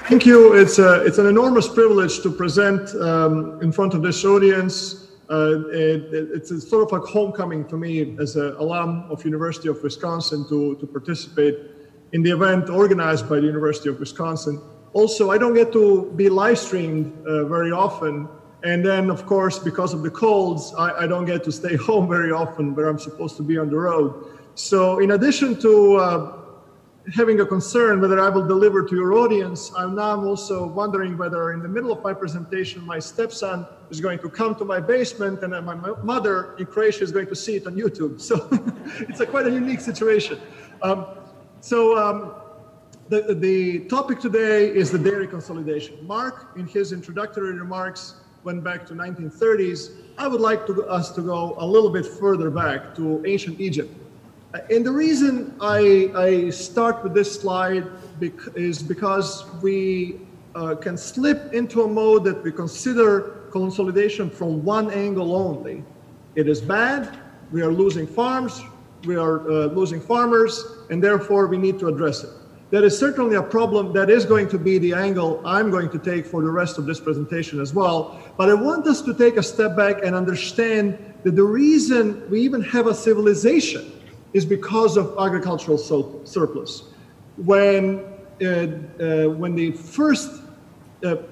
Thank you. It's an enormous privilege to present in front of this audience. It's sort of like homecoming to me as an alum of University of Wisconsin to participate in the event organized by the University of Wisconsin. Also, I don't get to be live streamed very often. And then, of course, because of the colds, I don't get to stay home very often, where I'm supposed to be on the road. So in addition to having a concern whether I will deliver to your audience, I'm now also wondering whether in the middle of my presentation, my stepson is going to come to my basement and my mother in Croatia is going to see it on YouTube. So it's quite a unique situation. The topic today is the dairy consolidation. Mark, in his introductory remarks, went back to 1930s. I would like us to go a little bit further back to ancient Egypt. And the reason I start with this slide is because we can slip into a mode that we consider consolidation from one angle only. It is bad, we are losing farms, we are losing farmers, and therefore we need to address it. That is certainly a problem that is going to be the angle I'm going to take for the rest of this presentation as well. But I want us to take a step back and understand that the reason we even have a civilization is because of agricultural surplus. When the first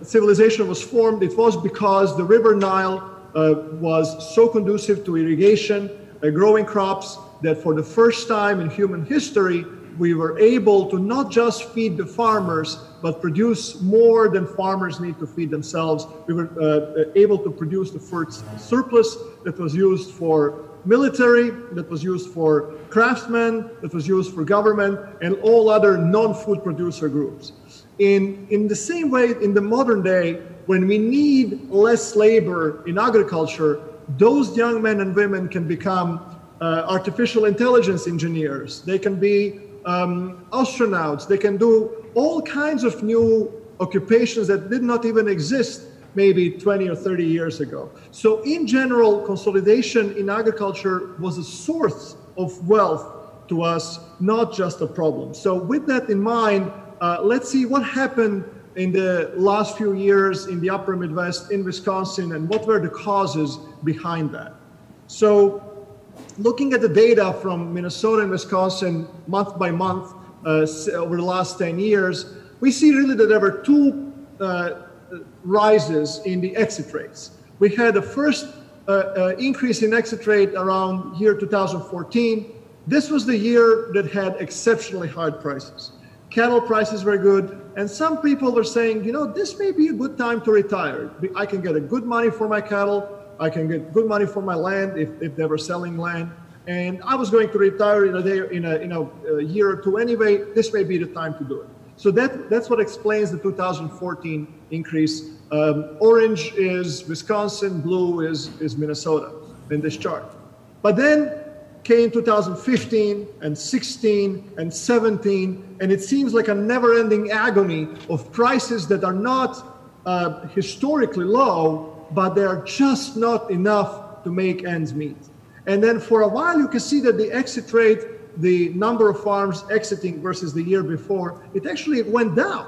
civilization was formed, it was because the River Nile was so conducive to irrigation, growing crops, that for the first time in human history, we were able to not just feed the farmers, but produce more than farmers need to feed themselves. We were able to produce the first surplus that was used for military, that was used for craftsmen, that was used for government, and all other non-food producer groups. In the same way, in the modern day, when we need less labor in agriculture, those young men and women can become artificial intelligence engineers. They can be astronauts. They can do all kinds of new occupations that did not even exist maybe 20 or 30 years ago. So in general, consolidation in agriculture was a source of wealth to us, not just a problem. So with that in mind, let's see what happened in the last few years in the upper Midwest, in Wisconsin, and what were the causes behind that. So looking at the data from Minnesota and Wisconsin month by month over the last 10 years, we see really that there were two rises in the exit rates. We had the first increase in exit rate around year 2014. This was the year that had exceptionally high prices. Cattle prices were good, and some people were saying, you know, this may be a good time to retire. I can get a good money for my cattle. I can get good money for my land if they were selling land. And I was going to retire in a year or two anyway. This may be the time to do it. So that's what explains the 2014 increase. Orange is Wisconsin, blue is Minnesota in this chart. But then came 2015 and 16 and 17, and it seems like a never-ending agony of prices that are not historically low, but they are just not enough to make ends meet. And then for a while, you can see that the exit rate, the number of farms exiting versus the year before, it actually went down.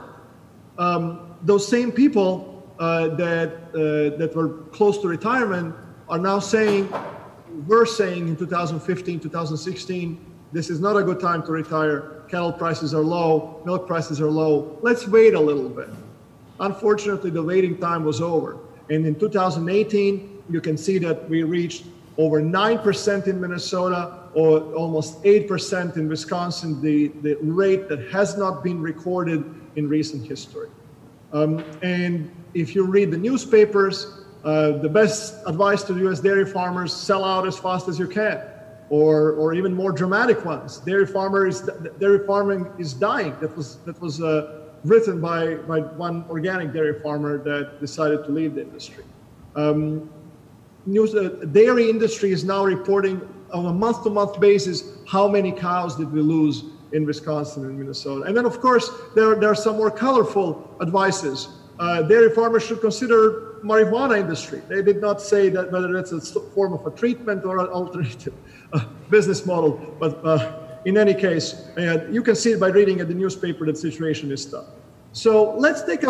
Those same people that were close to retirement are now saying, were saying in 2015, 2016, this is not a good time to retire. Cattle prices are low, milk prices are low. Let's wait a little bit. Unfortunately, the waiting time was over. And in 2018, you can see that we reached over 9% in Minnesota, or almost 8% in Wisconsin, the rate that has not been recorded in recent history. And if you read the newspapers, the best advice to U.S. dairy farmers, sell out as fast as you can, or even more dramatic ones. Dairy farming is dying. That was written by one organic dairy farmer that decided to leave the industry. Dairy industry is now reporting on a month-to-month basis how many cows did we lose in Wisconsin and Minnesota. And then, of course, there are some more colorful advices. Dairy farmers should consider marijuana industry. They did not say that whether it's a form of a treatment or an alternative business model, but in any case, you can see it by reading at the newspaper that the situation is tough. So let's take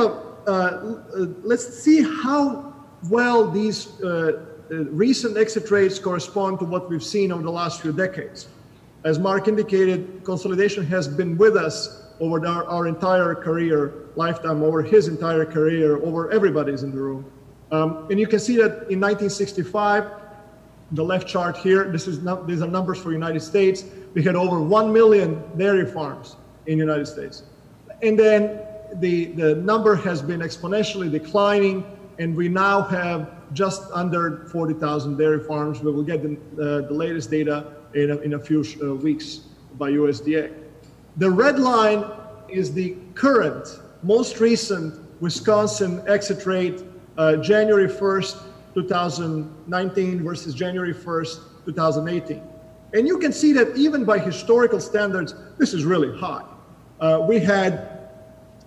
let's see how well these recent exit rates correspond to what we've seen over the last few decades. As Mark indicated, consolidation has been with us over our entire career lifetime, over his entire career, over everybody's in the room. And you can see that in 1965, the left chart here, these are numbers for United States. We had over 1 million dairy farms in the United States. And then the number has been exponentially declining, and we now have just under 40,000 dairy farms. We will get the latest data in a few weeks by USDA. The red line is the current, most recent Wisconsin exit rate, January 1st, 2019 versus January 1st, 2018. And you can see that even by historical standards, this is really high. We had,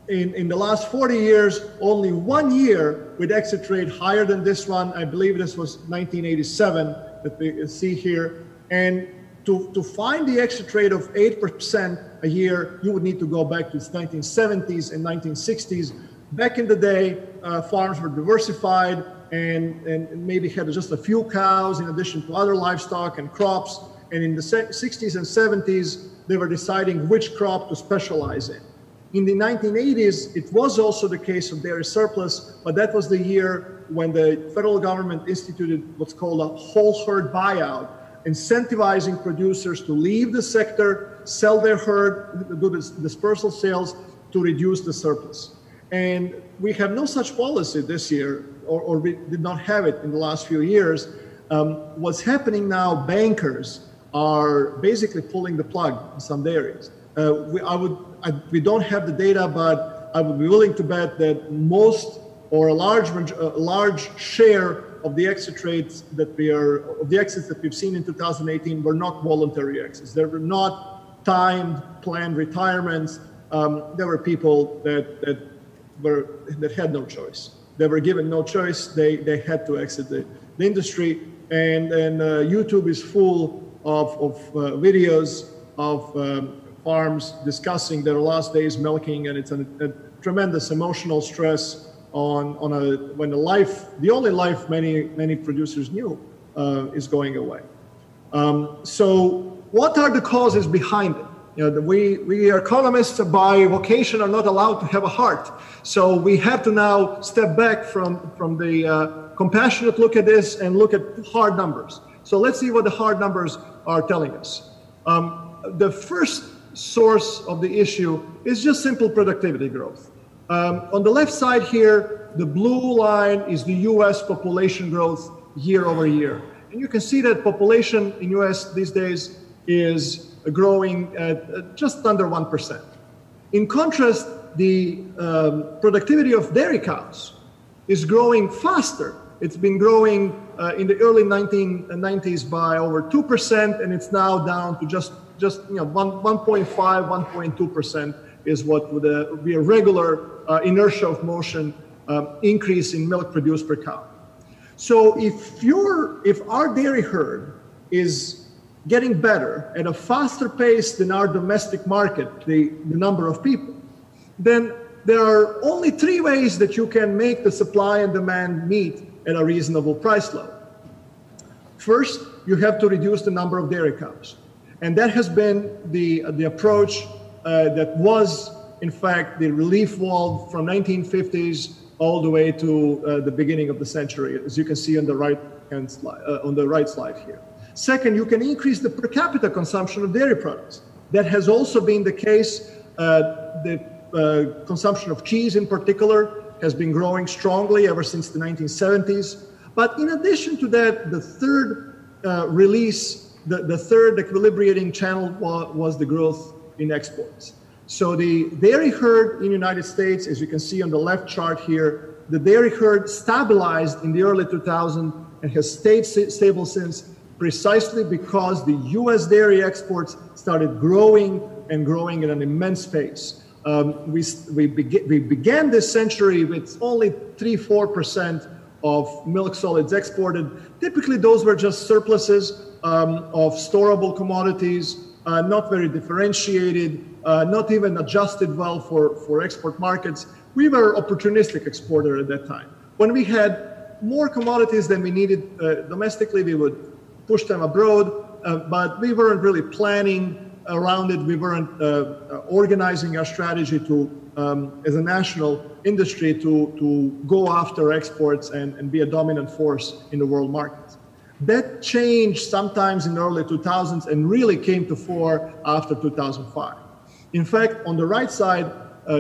in the last 40 years, only 1 year with exit rate higher than this one. I believe this was 1987 that we see here. And to find the exit rate of 8% a year, you would need to go back to the 1970s and 1960s. Back in the day, farms were diversified and maybe had just a few cows in addition to other livestock and crops. And in the 60s and 70s, they were deciding which crop to specialize in. In the 1980s, it was also the case of dairy surplus, but that was the year when the federal government instituted what's called a whole herd buyout, incentivizing producers to leave the sector, sell their herd, do dispersal sales to reduce the surplus. And we have no such policy this year, or we did not have it in the last few years. What's happening now, bankers are basically pulling the plug in some dairies. We don't have the data, but I would be willing to bet that most or a large share of the exit rates that the exits that we've seen in 2018 were not voluntary exits. They were not timed, planned retirements. There were people that had no choice. They were given no choice. They had to exit the industry. And YouTube is full of videos of farms discussing their last days milking, and it's a tremendous emotional stress when the only life many producers knew is going away. So what are the causes behind it? You know, we economists by vocation are not allowed to have a heart. So we have to now step back from the compassionate look at this and look at hard numbers. So let's see what the hard numbers are telling us. The first source of the issue is just simple productivity growth. On the left side here, the blue line is the US population growth year over year. And you can see that population in US these days is growing at just under 1%. In contrast, the productivity of dairy cows is growing faster. It's been growing in the early 1990s by over 2%, and it's now down to just 1.5, 1.2% is what would be a regular inertia of motion increase in milk produced per cow. So if our dairy herd is getting better at a faster pace than our domestic market, the number of people, then there are only 3 ways that you can make the supply and demand meet at a reasonable price level. First, you have to reduce the number of dairy cows. And that has been the approach that was, in fact, the relief valve from 1950s all the way to the beginning of the century, as you can see on the right-hand slide, on the right slide here. Second, you can increase the per capita consumption of dairy products. That has also been the case. The consumption of cheese in particular has been growing strongly ever since the 1970s. But in addition to that, the third the third equilibrating channel was the growth in exports. So the dairy herd in the United States, as you can see on the left chart here, the dairy herd stabilized in the early 2000s and has stayed stable since, precisely because the US dairy exports started growing and growing at an immense pace. We began this century with only 3–4% of milk solids exported. Typically, those were just surpluses of storable commodities not very differentiated, not even adjusted well for export markets. We were opportunistic exporter at that time. When we had more commodities than we needed domestically, we would push them abroad, but we weren't really planning around it. We weren't organizing our strategy to, as a national industry, to go after exports and be a dominant force in the world markets. That changed sometimes in the early 2000s and really came to fore after 2005. In fact, on the right side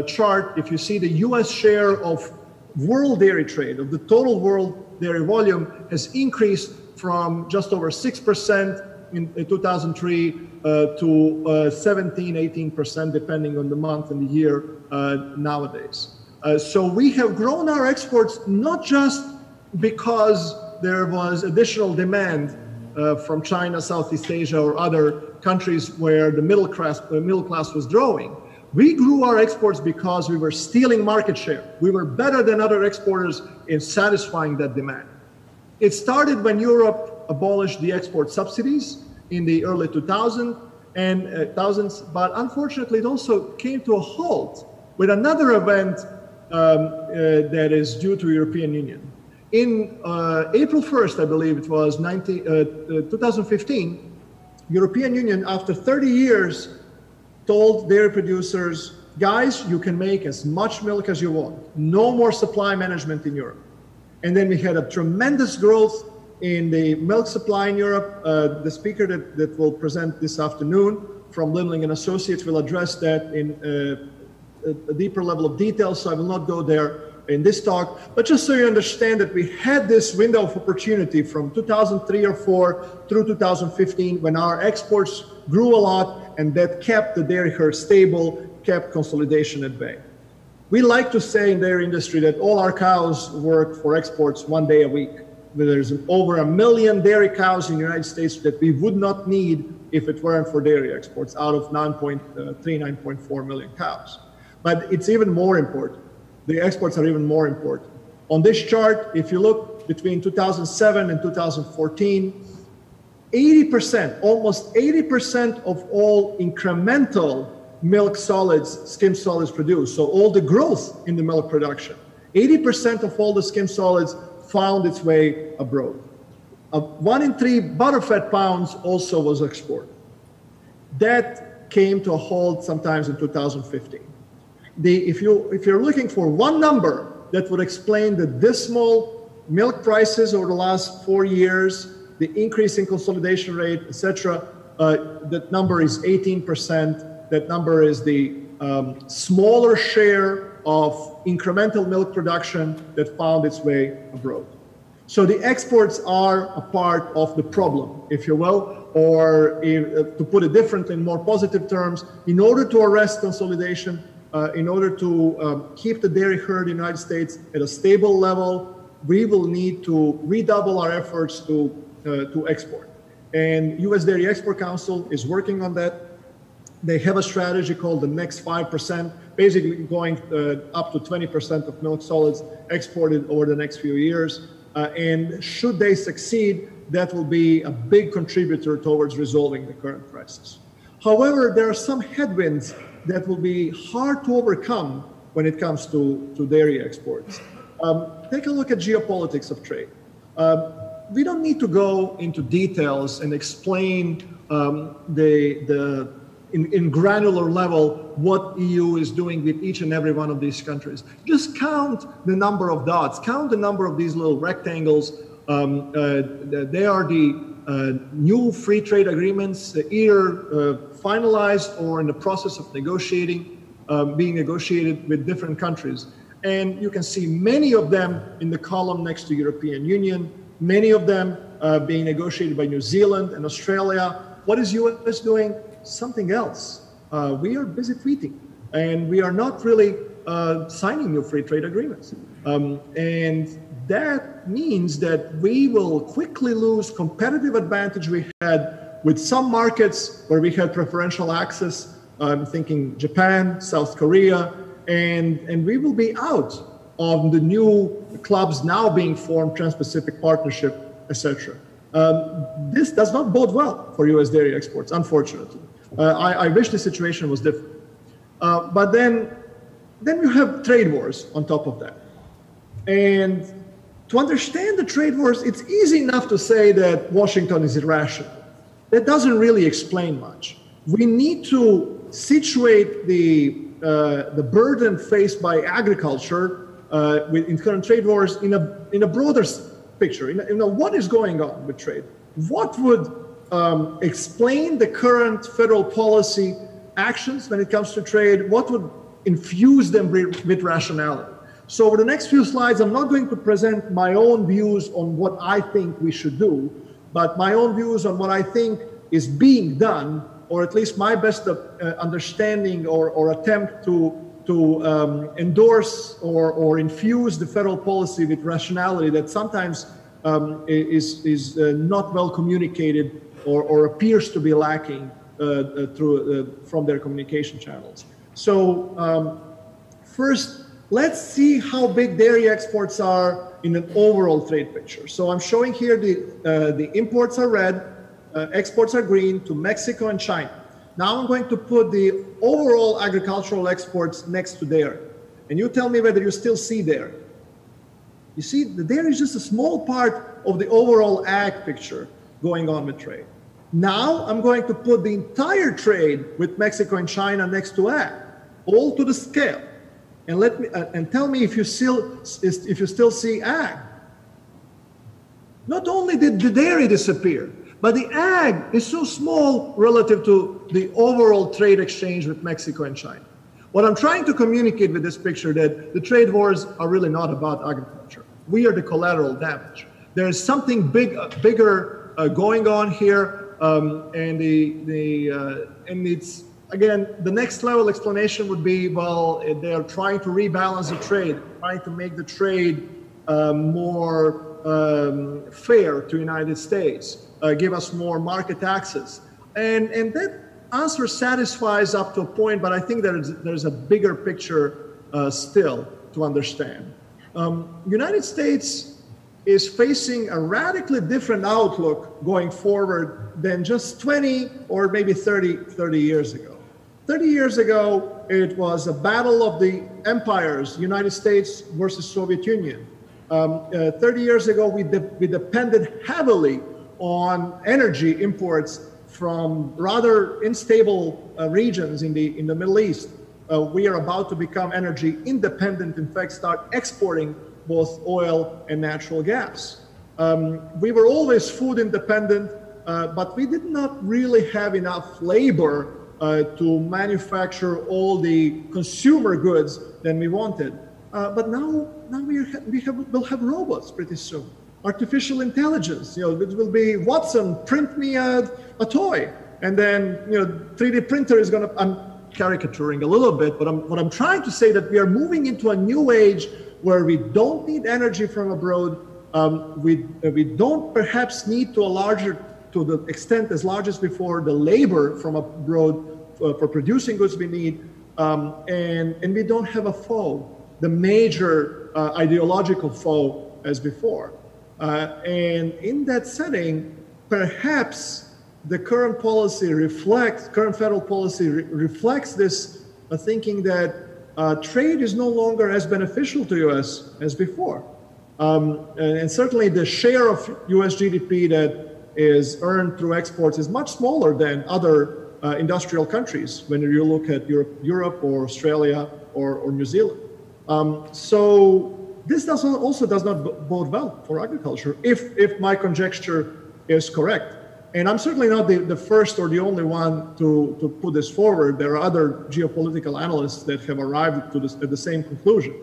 chart, if you see the US share of world dairy trade, of the total world dairy volume, has increased from just over 6% in 2003 to 17, 18%, depending on the month and the year nowadays. So we have grown our exports not just because there was additional demand from China, Southeast Asia, or other countries where the middle class was growing. We grew our exports because we were stealing market share. We were better than other exporters in satisfying that demand. It started when Europe abolished the export subsidies in the early 2000s, but unfortunately it also came to a halt with another event that is due to European Union. In April 1st, I believe it was 2015, European Union, after 30 years, told dairy producers, guys, you can make as much milk as you want. No more supply management in Europe. And then we had a tremendous growth in the milk supply in Europe. The speaker that will present this afternoon from Limling & Associates will address that in a deeper level of detail, so I will not go there in this talk. But just so you understand that we had this window of opportunity from 2003 or 4 through 2015 when our exports grew a lot, and that kept the dairy herd stable, kept consolidation at bay. We like to say in the dairy industry that all our cows work for exports 1 day a week. There's over 1 million dairy cows in the United States that we would not need if it weren't for dairy exports, out of 9.4 million cows. But it's even more important. The exports are even more important. On this chart, if you look between 2007 and 2014, 80%, almost 80% of all incremental milk solids, skim solids produced, so all the growth in the milk production, 80% of all the skim solids found its way abroad. 1 in 3 butterfat pounds also was exported. That came to a halt sometimes in 2015. If you're looking for one number that would explain the dismal milk prices over the last 4 years, the increase in consolidation rate, etc., that number is 18%. That number is the smaller share of incremental milk production that found its way abroad. So the exports are a part of the problem, if you will, or to put it differently in more positive terms, in order to arrest consolidation, in order to keep the dairy herd in the United States at a stable level, we will need to redouble our efforts to export. And U.S. Dairy Export Council is working on that. They have a strategy called the next 5%, basically going up to 20% of milk solids exported over the next few years. And should they succeed, that will be a big contributor towards resolving the current crisis. However, there are some headwinds that will be hard to overcome when it comes to dairy exports. Take a look at geopolitics of trade. We don't need to go into details and explain in granular level what EU is doing with each and every one of these countries. Just count the number of dots, count the number of these little rectangles. They are the new free trade agreements, either finalized or in the process of being negotiated with different countries. And you can see many of them in the column next to European Union, many of them being negotiated by New Zealand and Australia. What is US doing? Something else. We are busy tweeting, and we are not really signing new free trade agreements. And that means that we will quickly lose competitive advantage we had with some markets where we had preferential access. I'm thinking Japan, South Korea, and we will be out of the new clubs now being formed, Trans-Pacific Partnership, etc. This does not bode well for U.S. dairy exports, unfortunately. I wish the situation was different. But then you have trade wars on top of that. And to understand the trade wars, it's easy enough to say that Washington is irrational. That doesn't really explain much. We need to situate the burden faced by agriculture in current trade wars in a broader picture. What is going on with trade? What would explain the current federal policy actions when it comes to trade? What would infuse them with rationality? So over the next few slides, I'm not going to present my own views on what I think we should do, but my own views on what I think is being done, or at least my best understanding or attempt to endorse or infuse the federal policy with rationality that sometimes is not well communicated or appears to be lacking from their communication channels. So first, let's see how big dairy exports are in an overall trade picture. So I'm showing here the imports are red, exports are green to Mexico and China. Now I'm going to put the overall agricultural exports next to dairy. And you tell me whether you still see dairy. You see, the dairy is just a small part of the overall ag picture going on with trade. Now I'm going to put the entire trade with Mexico and China next to ag, all to the scale. And tell me if you still see ag. Not only did the dairy disappear, but the ag is so small relative to the overall trade exchange with Mexico and China. What I'm trying to communicate with this picture that the trade wars are really not about agriculture. We are the collateral damage. There is something bigger going on here, and it's again, the next level explanation would be, well, they're trying to rebalance the trade, trying to make the trade more fair to the United States, give us more market access. And that answer satisfies up to a point, but I think there's a bigger picture still to understand. United States is facing a radically different outlook going forward than just 20 or maybe 30 years ago. 30 years ago, it was a battle of the empires, United States versus Soviet Union. 30 years ago, we depended heavily on energy imports from rather unstable regions in the Middle East. We are about to become energy independent, in fact, start exporting both oil and natural gas. We were always food independent, but we did not really have enough labor to manufacture all the consumer goods that we wanted. But now we'll have robots pretty soon. Artificial intelligence, it will be, Watson, print me a toy. And then, 3D printer is gonna, I'm caricaturing a little bit, but what I'm trying to say that we are moving into a new age where we don't need energy from abroad. We don't perhaps need to the extent as large as before, the labor from abroad for producing goods we need, and we don't have a foe, the major ideological foe as before. And in that setting, perhaps the current federal policy reflects this thinking that trade is no longer as beneficial to us as before. And certainly the share of US GDP that is earned through exports is much smaller than other industrial countries when you look at Europe or Australia or New Zealand. So this also does not bode well for agriculture if my conjecture is correct. And I'm certainly not the first or the only one to put this forward. There are other geopolitical analysts that have arrived at the same conclusion.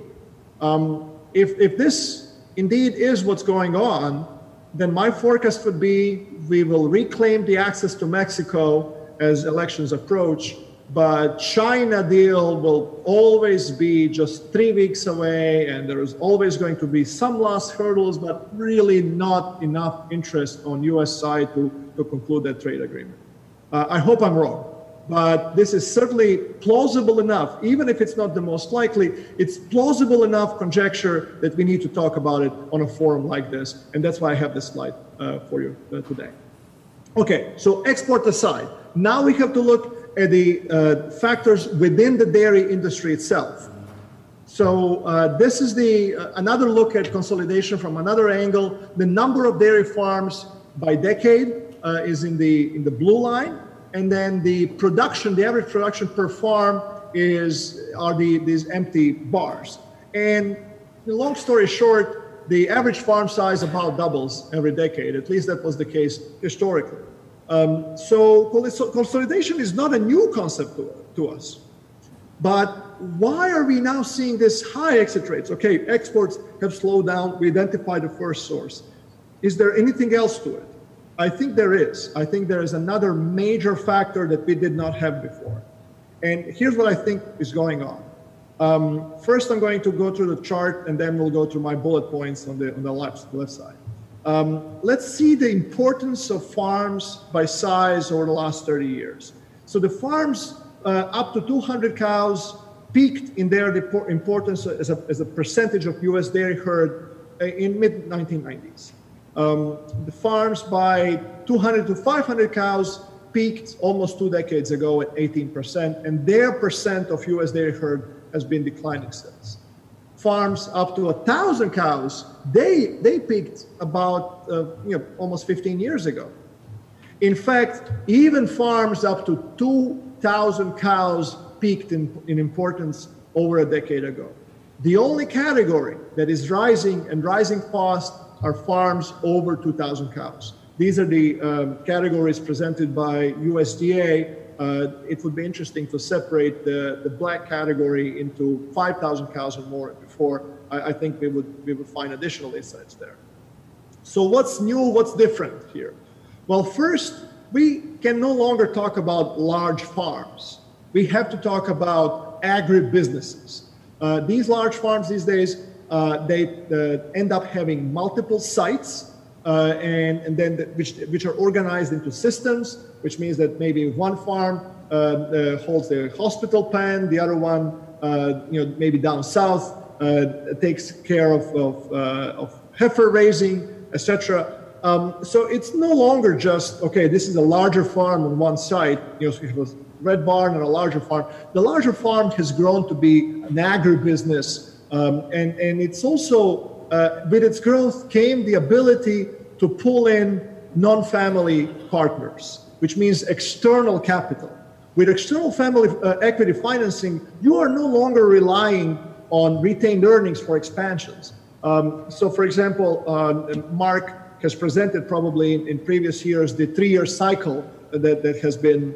If this indeed is what's going on, then my forecast would be we will reclaim the access to Mexico as elections approach, but China deal will always be just 3 weeks away, and there is always going to be some last hurdles, but really not enough interest on US side to conclude that trade agreement. I hope I'm wrong, but this is certainly plausible enough, even if it's not the most likely, it's plausible enough conjecture that we need to talk about it on a forum like this, and that's why I have this slide for you today. Okay, so export aside, now we have to look at the factors within the dairy industry itself. So this is another look at consolidation from another angle. The number of dairy farms by decade is in the blue line, and then the production, the average production per farm are these empty bars. And long story short, the average farm size about doubles every decade. At least that was the case historically. So consolidation is not a new concept to us. But why are we now seeing this high exit rates? Okay, exports have slowed down. We identified the first source. Is there anything else to it? I think there is. I think there is another major factor that we did not have before. And here's what I think is going on. First, I'm going to go through the chart, and then we'll go through my bullet points on the left side. Let's see the importance of farms by size over the last 30 years. So the farms up to 200 cows peaked in their importance as a percentage of U.S. dairy herd in mid-1990s. The farms by 200 to 500 cows peaked almost 2 decades ago at 18%, and their percent of U.S. dairy herd has been declining since. Farms up to 1,000 cows, they peaked about almost 15 years ago. In fact, even farms up to 2,000 cows peaked in importance over a decade ago. The only category that is rising and rising fast are farms over 2,000 cows. These are the categories presented by USDA. It would be interesting to separate the black category into 5,000 cows or more before. I think we would find additional insights there. So what's new, what's different here? Well, first, we can no longer talk about large farms. We have to talk about agribusinesses. These large farms these days, they end up having multiple sites, and then which are organized into systems, which means that maybe one farm holds the hospital pen, the other one, maybe down south, takes care of heifer raising, etc. So it's no longer just, okay, this is a larger farm on one site, so we have a red barn and a larger farm. The larger farm has grown to be an agribusiness, and it's also, with its growth came the ability to pull in non-family partners, which means external capital. With external family equity financing, you are no longer relying on retained earnings for expansions. So for example, Mark has presented probably in previous years the 3-year cycle that has been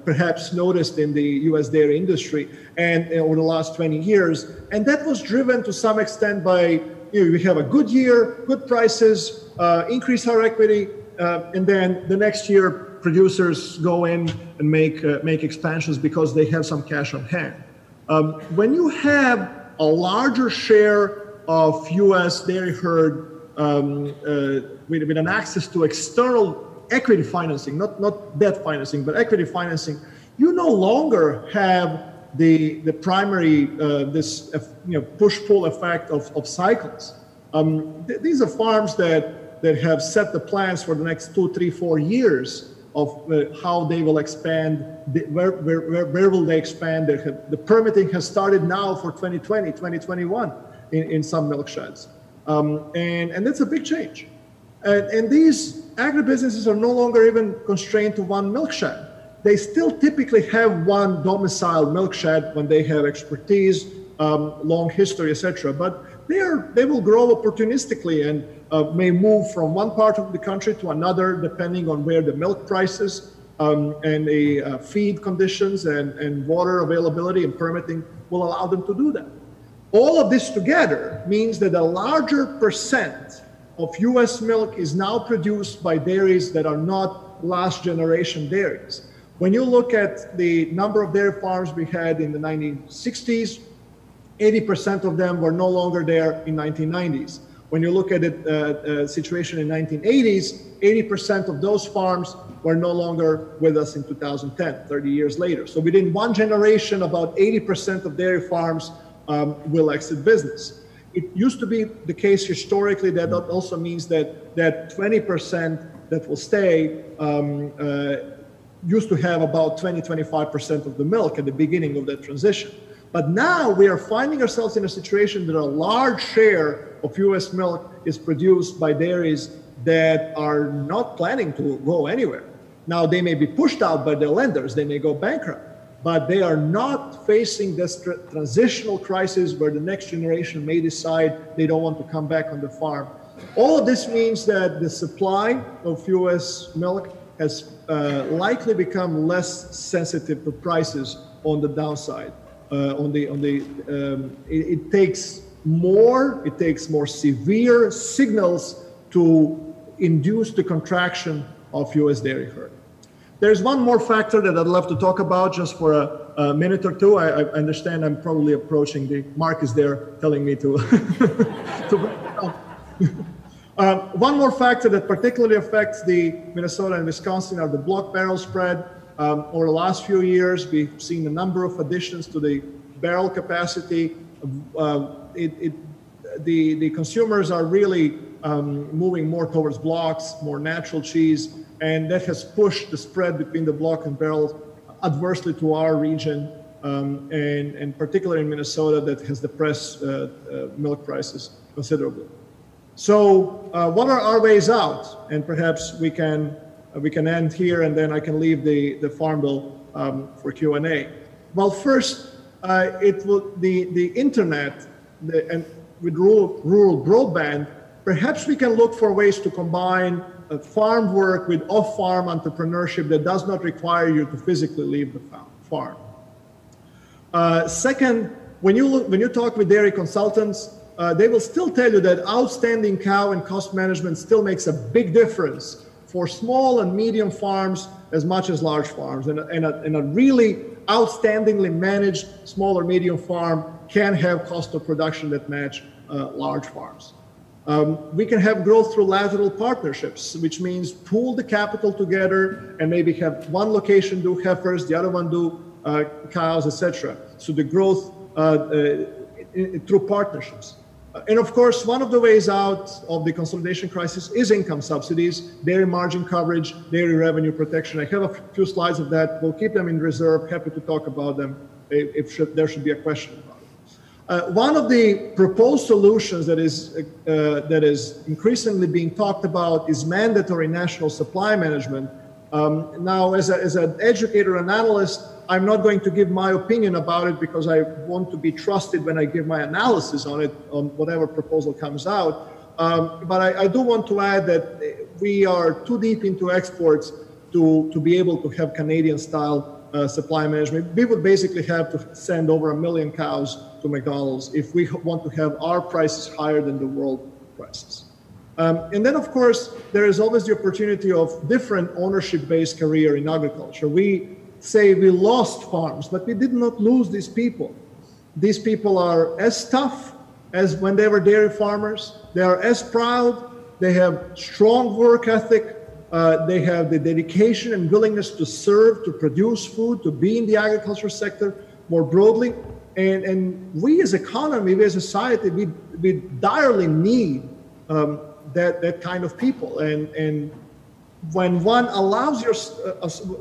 perhaps noticed in the U.S. dairy industry and over the last 20 years. And that was driven to some extent by, we have a good year, good prices, increase our equity, and then the next year producers go in and make expansions because they have some cash on hand. When you have a larger share of U.S. dairy herd with an access to external equity financing, not debt financing, but equity financing, you no longer have the primary this push-pull effect of cycles. These are farms that have set the plans for the next 2, 3, 4 years of how they will expand, where will they expand. The permitting has started now for 2020, 2021 in some milk sheds. And that's a big change. And these agribusinesses are no longer even constrained to one milk shed. They still typically have one domiciled milk shed when they have expertise, long history, etc. But they will grow opportunistically and may move from one part of the country to another, depending on where the milk prices and the feed conditions and water availability and permitting will allow them to do that. All of this together means that a larger percent of U.S. milk is now produced by dairies that are not last generation dairies. When you look at the number of dairy farms we had in the 1960s, 80% of them were no longer there in 1990s. When you look at the situation in 1980s, 80% of those farms were no longer with us in 2010, 30 years later. So within one generation, about 80% of dairy farms will exit business. It used to be the case historically that also means that 20% that will stay used to have about 20-25% of the milk at the beginning of that transition. But now we are finding ourselves in a situation that a large share of US milk is produced by dairies that are not planning to go anywhere. Now they may be pushed out by their lenders, they may go bankrupt, but they are not facing this transitional crisis where the next generation may decide they don't want to come back on the farm. All of this means that the supply of US milk has likely become less sensitive to prices on the downside. It takes more severe signals to induce the contraction of US dairy herd. There's one more factor that I'd love to talk about just for a minute or two. I understand I'm probably approaching Mark is there telling me to, one more factor that particularly affects the Minnesota and Wisconsin are the block barrel spread. Over the last few years, we've seen a number of additions to the barrel capacity. The consumers are really moving more towards blocks, more natural cheese, and that has pushed the spread between the block and barrels adversely to our region, and particularly in Minnesota, that has depressed milk prices considerably. So what are our ways out? And perhaps we can end here, and then I can leave the Farm Bill for Q&A. Well, first, the internet and with rural broadband, perhaps we can look for ways to combine farm work with off-farm entrepreneurship that does not require you to physically leave the farm. Second, when you talk with dairy consultants, they will still tell you that outstanding cow and cost management still makes a big difference for small and medium farms as much as large farms. And a really outstandingly managed small or medium farm can have cost of production that match large farms. We can have growth through lateral partnerships, which means pool the capital together and maybe have one location do heifers, the other one do cows, etc. So the growth through partnerships. And of course, one of the ways out of the consolidation crisis is income subsidies, dairy margin coverage, dairy revenue protection. I have a few slides of that. We'll keep them in reserve. Happy to talk about them if there should be a question about it. One of the proposed solutions that is increasingly being talked about is mandatory national supply management. Now, as an educator and analyst, I'm not going to give my opinion about it because I want to be trusted when I give my analysis on it, on whatever proposal comes out. But I do want to add that we are too deep into exports to be able to have Canadian-style supply management. We would basically have to send over 1 million cows to McDonald's if we want to have our prices higher than the world prices. And then, of course, there is always the opportunity of different ownership-based career in agriculture. We say we lost farms, but we did not lose these people. These people are as tough as when they were dairy farmers. They are as proud. They have strong work ethic. They have the dedication and willingness to serve, to produce food, to be in the agriculture sector more broadly. And we as economy, we as society, we direly need that kind of people. And when one allows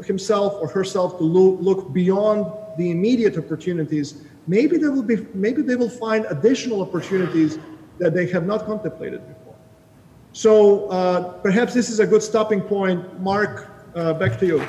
himself or herself to look beyond the immediate opportunities, maybe they will find additional opportunities that they have not contemplated before. So perhaps this is a good stopping point. Mark, back to you.